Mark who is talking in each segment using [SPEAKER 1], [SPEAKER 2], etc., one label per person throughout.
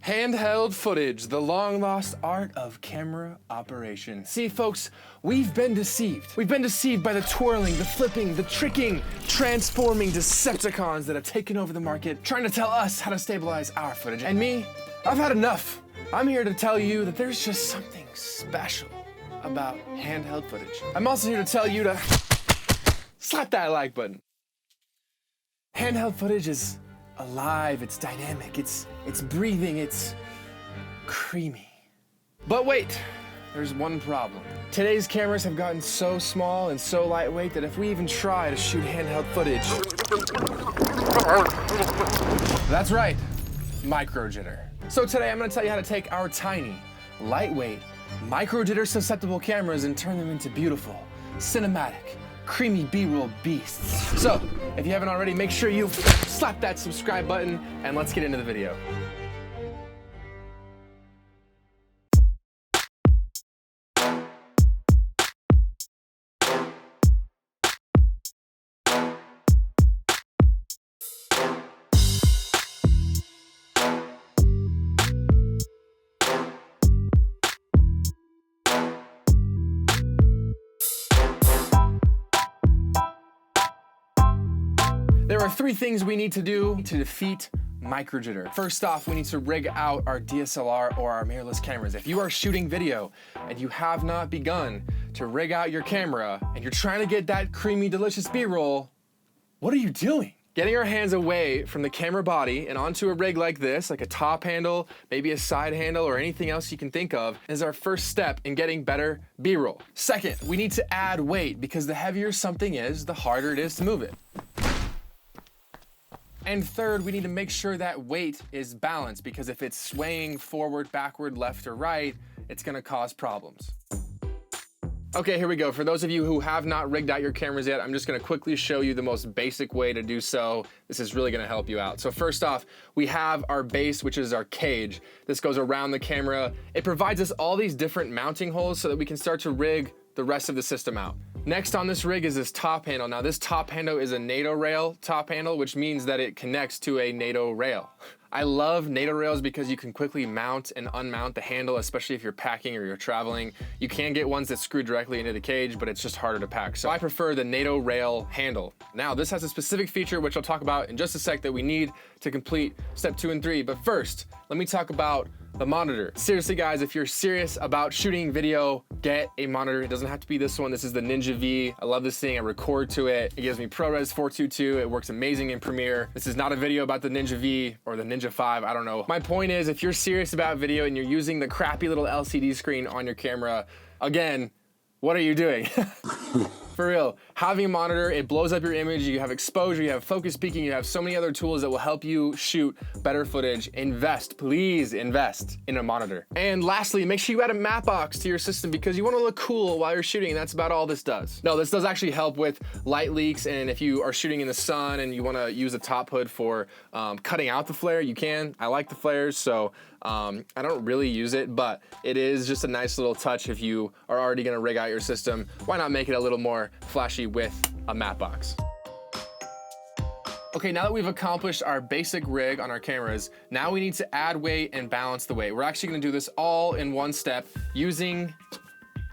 [SPEAKER 1] Handheld footage, the long-lost art of camera operation. See, folks, we've been deceived. We've been deceived by the twirling, the flipping, the tricking, transforming Decepticons that have taken over the market, trying to tell us how to stabilize our footage. And me, I've had enough. I'm here to tell you that there's just something special about handheld footage. I'm also here to tell you to slap that like button. Handheld footage is alive, it's dynamic, it's breathing, it's creamy. But wait, there's one problem. Today's cameras have gotten so small and so lightweight that if we even try to shoot handheld footage, that's right, micro-jitter. So today I'm gonna tell you how to take our tiny, lightweight, micro-jitter susceptible cameras and turn them into beautiful, cinematic, creamy B-roll beasts. So, if you haven't already, make sure you slap that subscribe button and let's get into the video. There are three things we need to do to defeat micro-jitter. First off, we need to rig out our DSLR or our mirrorless cameras. If you are shooting video and you have not begun to rig out your camera and you're trying to get that creamy, delicious B-roll, what are you doing? Getting our hands away from the camera body and onto a rig like this, like a top handle, maybe a side handle, or anything else you can think of, is our first step in getting better B-roll. Second, we need to add weight because the heavier something is, the harder it is to move it. And third, we need to make sure that weight is balanced because if it's swaying forward, backward, left, or right, it's gonna cause problems. Okay, here we go. For those of you who have not rigged out your cameras yet, I'm just gonna quickly show you the most basic way to do so. This is really gonna help you out. So first off, we have our base, which is our cage. This goes around the camera. It provides us all these different mounting holes so that we can start to rig the rest of the system out. Next on this rig is this top handle. Now this top handle is a NATO rail top handle, which means that it connects to a NATO rail. I love NATO rails because you can quickly mount and unmount the handle, especially if you're packing or you're traveling. You can get ones that screw directly into the cage, but it's just harder to pack. So I prefer the NATO rail handle. Now this has a specific feature, which I'll talk about in just a sec, that we need to complete step 2 and 3. But first, let me talk about the monitor. Seriously guys, if you're serious about shooting video, get a monitor. It doesn't have to be this one. This is the Ninja V. I love this thing. I record to it. It gives me ProRes 422. It works amazing in Premiere. This is not a video about the Ninja V or the Ninja 5. I don't know. My point is, if you're serious about video and you're using the crappy little LCD screen on your camera, again, what are you doing? For real, having a monitor, it blows up your image, you have exposure, you have focus peaking, you have so many other tools that will help you shoot better footage. Invest, please invest in a monitor. And lastly, make sure you add a matte box to your system because you want to look cool while you're shooting, and that's about all this does. No, this does actually help with light leaks, and if you are shooting in the sun and you want to use a top hood for cutting out the flare, you can. I like the flares, so I don't really use it, but it is just a nice little touch if you are already going to rig out your system. Why not make it a little more flashy with a matte box? Okay, now that we've accomplished our basic rig on our cameras, now we need to add weight and balance the weight. We're actually going to do this all in one step using,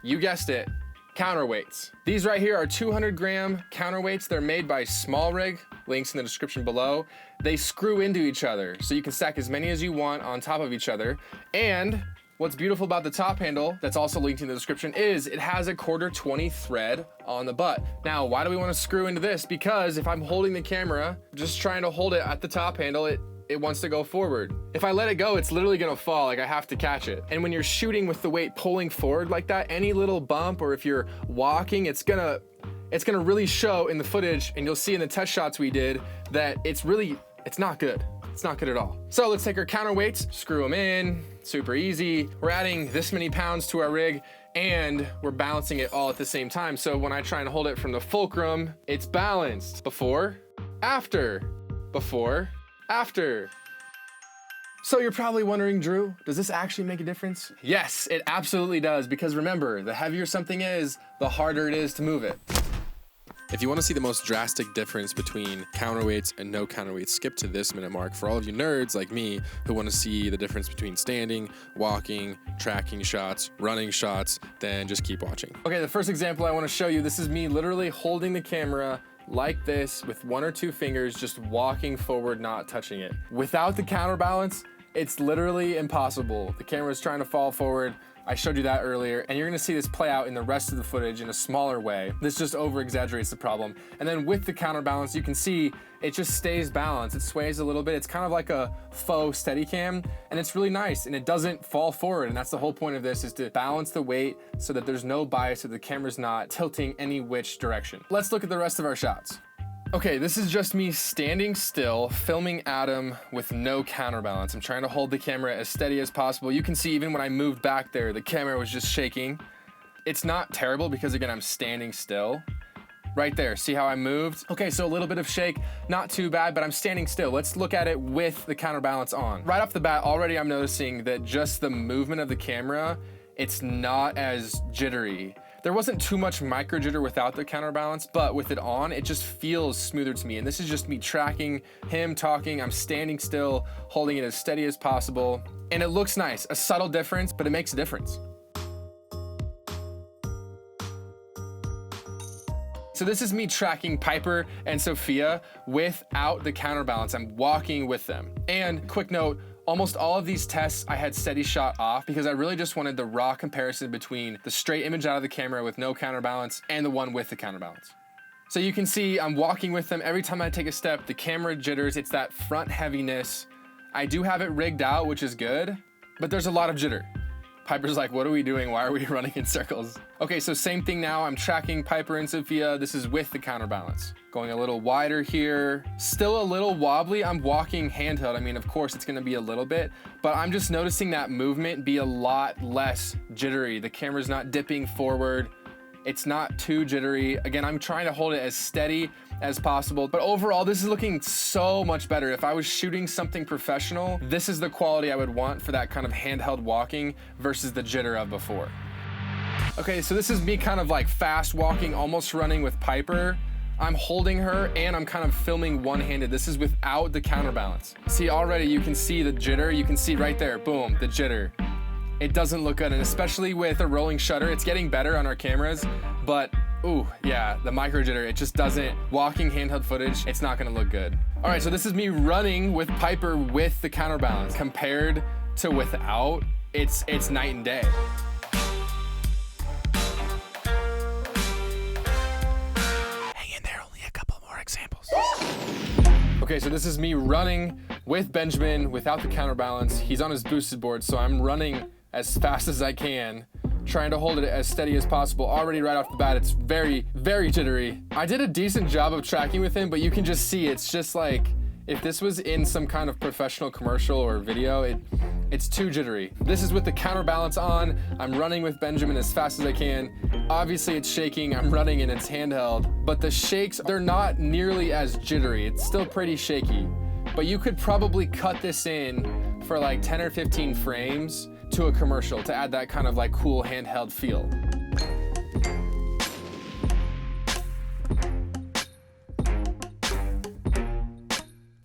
[SPEAKER 1] you guessed it, counterweights. These right here are 200-gram counterweights. They're made by Small Rig, links in the description below. They screw into each other, so you can stack as many as you want on top of each other. And what's beautiful about the top handle, that's also linked in the description, is it has a 1/4-20 thread on the butt. Now, why do we want to screw into this? Because if I'm holding the camera, just trying to hold it at the top handle, it wants to go forward. If I let it go, it's literally gonna fall, like I have to catch it. And when you're shooting with the weight pulling forward like that, any little bump, or if you're walking, it's gonna really show in the footage, and you'll see in the test shots we did that it's not good. It's not good at all. So let's take our counterweights, screw them in, super easy. We're adding this many pounds to our rig, and we're balancing it all at the same time. So when I try and hold it from the fulcrum, it's balanced. Before, after, before, after. So you're probably wondering, Drew, does this actually make a difference? Yes, it absolutely does, because remember, the heavier something is, the harder it is to move it.
[SPEAKER 2] If you want to see the most drastic difference between counterweights and no counterweights, skip to this minute mark. For all of you nerds like me who want to see the difference between standing, walking, tracking shots, running shots, then just keep watching.
[SPEAKER 1] Okay, the first example I want to show you, this is me literally holding the camera like this with 1 or 2 fingers, just walking forward, not touching it. Without the counterbalance, it's literally impossible. The camera's trying to fall forward. I showed you that earlier, and you're gonna see this play out in the rest of the footage in a smaller way. This just over exaggerates the problem. And then with the counterbalance, you can see it just stays balanced. It sways a little bit. It's kind of like a faux Steadicam, and it's really nice, and it doesn't fall forward. And that's the whole point of this, is to balance the weight so that there's no bias, so the camera's not tilting any which direction. Let's look at the rest of our shots. Okay, this is just me standing still, filming Adam with no counterbalance. I'm trying to hold the camera as steady as possible. You can see even when I moved back there, the camera was just shaking. It's not terrible because, again, I'm standing still. Right there, see how I moved? Okay, so a little bit of shake, not too bad, but I'm standing still. Let's look at it with the counterbalance on. Right off the bat, already I'm noticing that just the movement of the camera, it's not as jittery. There wasn't too much micro jitter without the counterbalance, but with it on, it just feels smoother to me. And this is just me tracking him talking. I'm standing still, holding it as steady as possible. And it looks nice, a subtle difference, but it makes a difference. So this is me tracking Piper and Sophia without the counterbalance. I'm walking with them. And quick note, almost all of these tests I had steady shot off because I really just wanted the raw comparison between the straight image out of the camera with no counterbalance and the one with the counterbalance. So you can see I'm walking with them. Every time I take a step, the camera jitters. It's that front heaviness. I do have it rigged out, which is good, but there's a lot of jitter. Piper's like, what are we doing? Why are we running in circles? Okay, so same thing now. I'm tracking Piper and Sophia. This is with the counterbalance. Going a little wider here. Still a little wobbly. I'm walking handheld. I mean, of course, it's gonna be a little bit, but I'm just noticing that movement be a lot less jittery. The camera's not dipping forward. It's not too jittery. Again, I'm trying to hold it as steady as possible, but overall, this is looking so much better. If I was shooting something professional, this is the quality I would want for that kind of handheld walking versus the jitter of before. Okay, so this is me kind of like fast walking, almost running with Piper. I'm holding her and I'm kind of filming one-handed. This is without the counterbalance. See, already you can see the jitter. You can see right there, boom, the jitter. It doesn't look good, and especially with a rolling shutter, it's getting better on our cameras, but ooh, yeah, the micro jitter, it just doesn't, walking handheld footage, it's not gonna look good. All right, so this is me running with Piper with the counterbalance. Compared to without, it's night and day. Hang in there, only a couple more examples. Okay, so this is me running with Benjamin without the counterbalance. He's on his boosted board, so I'm running as fast as I can, trying to hold it as steady as possible. Already right off the bat, it's very, very jittery. I did a decent job of tracking with him, but you can just see it's just like, if this was in some kind of professional commercial or video, it's too jittery. This is with the counterbalance on. I'm running with Benjamin as fast as I can. Obviously it's shaking, I'm running and it's handheld, but the shakes, they're not nearly as jittery. It's still pretty shaky, but you could probably cut this in for like 10 or 15 frames to a commercial to add that kind of like cool handheld feel.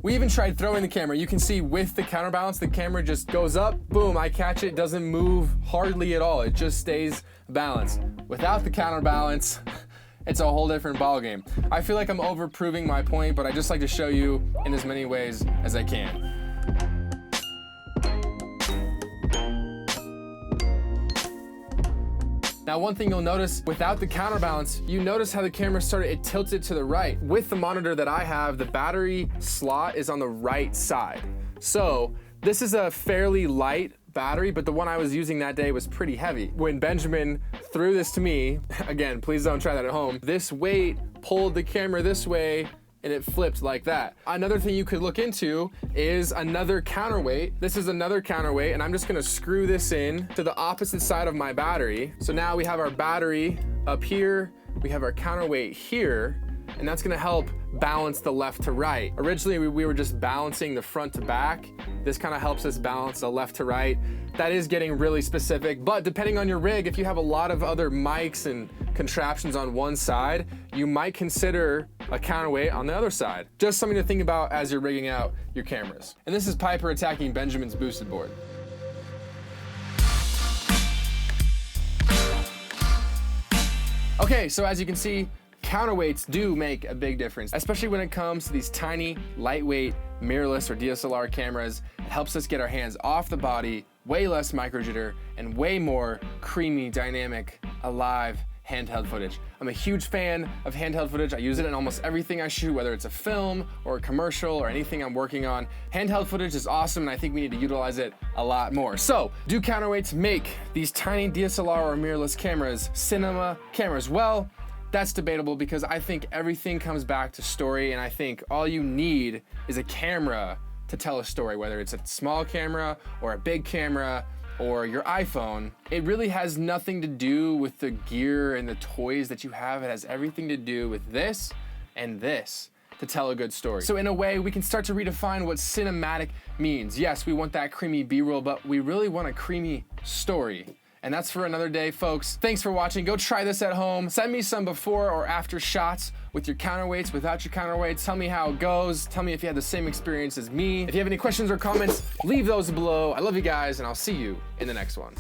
[SPEAKER 1] We even tried throwing the camera. You can see with the counterbalance, the camera just goes up, boom, I catch it, doesn't move hardly at all. It just stays balanced. Without the counterbalance, it's a whole different ballgame. I feel like I'm over-proving my point, but I just like to show you in as many ways as I can. Now, one thing you'll notice without the counterbalance, you notice how the camera it tilts it to the right. With the monitor that I have, the battery slot is on the right side. So this is a fairly light battery, but the one I was using that day was pretty heavy. When Benjamin threw this to me, again, please don't try that at home, this weight pulled the camera this way and it flipped like that. Another thing you could look into is another counterweight. This is another counterweight, and I'm just gonna screw this in to the opposite side of my battery. So now we have our battery up here, we have our counterweight here, and that's gonna help balance the left to right. Originally, we were just balancing the front to back. This kind of helps us balance the left to right. That is getting really specific, but depending on your rig, if you have a lot of other mics and contraptions on one side, you might consider a counterweight on the other side. Just something to think about as you're rigging out your cameras. And this is Piper attacking Benjamin's boosted board. Okay, so as you can see, counterweights do make a big difference, especially when it comes to these tiny, lightweight, mirrorless or DSLR cameras. It helps us get our hands off the body, way less micro jitter, and way more creamy, dynamic, alive handheld footage. I'm a huge fan of handheld footage. I use it in almost everything I shoot, whether it's a film or a commercial or anything I'm working on. Handheld footage is awesome, and I think we need to utilize it a lot more. So, do counterweights make these tiny DSLR or mirrorless cameras cinema cameras? Well, that's debatable because I think everything comes back to story, and I think all you need is a camera to tell a story, whether it's a small camera or a big camera or your iPhone. It really has nothing to do with the gear and the toys that you have. It has everything to do with this and this to tell a good story. So in a way, we can start to redefine what cinematic means. Yes, we want that creamy B-roll, but we really want a creamy story. And that's for another day, folks. Thanks for watching. Go try this at home. Send me some before or after shots with your counterweights, without your counterweights. Tell me how it goes. Tell me if you had the same experience as me. If you have any questions or comments, leave those below. I love you guys, and I'll see you in the next one.